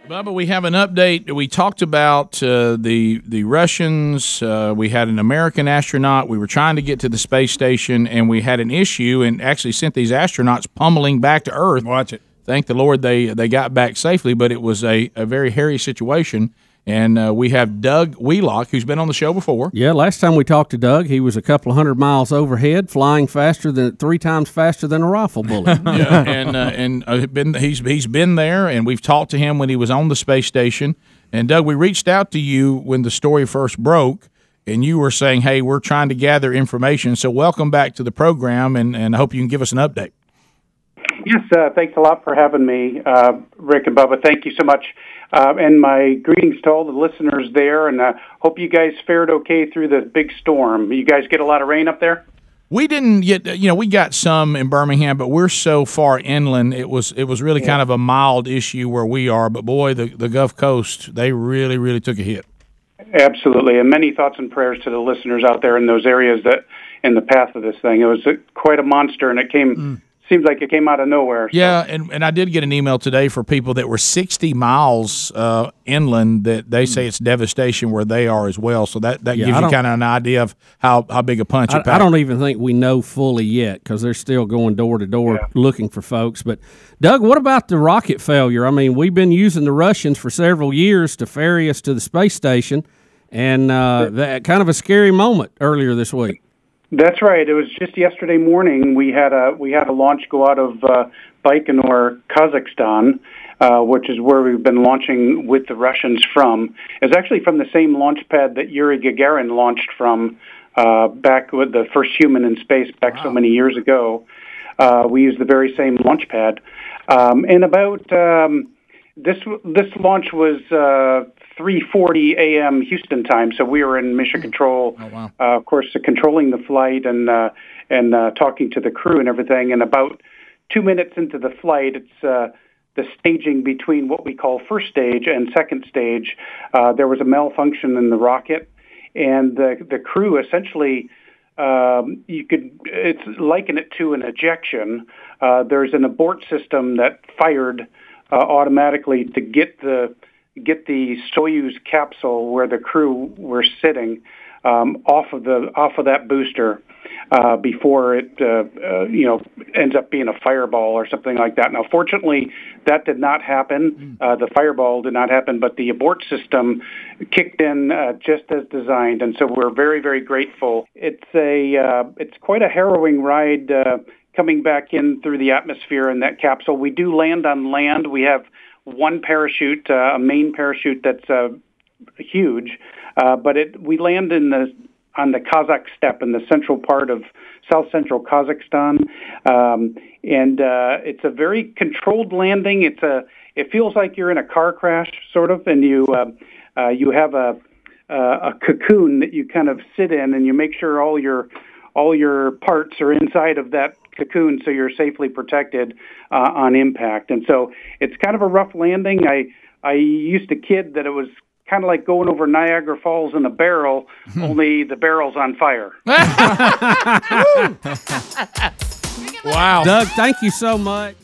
Bubba, we have an update. We talked about the Russians. We had an American astronaut. We were trying to get to the space station, and we had an issue and actually sent these astronauts pummeling back to Earth. Watch it. Thank the Lord they got back safely, but it was a very hairy situation. And we have Doug Wheelock, who's been on the show before. Yeah, last time we talked to Doug, he was a couple of 100 miles overhead, flying three times faster than a rifle bullet. Yeah, and he's been there, and we've talked to him when he was on the space station. And Doug, we reached out to you when the story first broke, and you were saying, "Hey, we're trying to gather information." So welcome back to the program, and I hope you can give us an update. Yes, thanks a lot for having me, Rick and Bubba. Thank you so much. And my greetings to all the listeners there, and hope you guys fared okay through the big storm. You guys get a lot of rain up there? We didn't get, we got some in Birmingham, but we're so far inland. It was really kind of a mild issue where we are. But boy, the Gulf Coast, they really, really took a hit. Absolutely, and many thoughts and prayers to the listeners out there in those areas that in the path of this thing. It was quite a monster, and it came. Seems like it came out of nowhere. So. Yeah, and I did get an email today for people that were 60 miles inland that they say it's devastation where they are as well. So that gives you kind of an idea of how big a punch it packed. I don't even think we know fully yet because they're still going door to door looking for folks. But, Doug, what about the rocket failure? I mean, we've been using the Russians for several years to ferry us to the space station, and that kind of a scary moment earlier this week. That's right. It was just yesterday morning. We had a launch go out of Baikonur, Kazakhstan, which is where we've been launching with the Russians from. It's actually from the same launch pad that Yuri Gagarin launched from back with the first human in space back so many years ago. We used the very same launch pad. And about this launch was 3:40 a.m. Houston time, so we were in mission control. Oh, wow. Of course, controlling the flight and talking to the crew and everything. And about 2 minutes into the flight, it's the staging between what we call first stage and second stage. There was a malfunction in the rocket, and the crew essentially. It's liken it to an ejection. There's an abort system that fired automatically to get the Soyuz capsule where the crew were sitting off of that booster before it ends up being a fireball or something like that. Now, fortunately, that did not happen. The fireball did not happen, but the abort system kicked in just as designed, and so we're very, very grateful. It's quite a harrowing ride coming back in through the atmosphere in that capsule. We do land on land. We have one parachute, a main parachute that's huge, but we land on the Kazakh steppe in the central part of south central Kazakhstan, and it's a very controlled landing. It feels like you're in a car crash, sort of, and you have a cocoon that you kind of sit in, and you make sure all your parts are inside of that cocoon so you're safely protected on impact. And so it's kind of a rough landing. I used to kid that it was kind of like going over Niagara Falls in a barrel, only the barrel's on fire. Wow. Doug, thank you so much.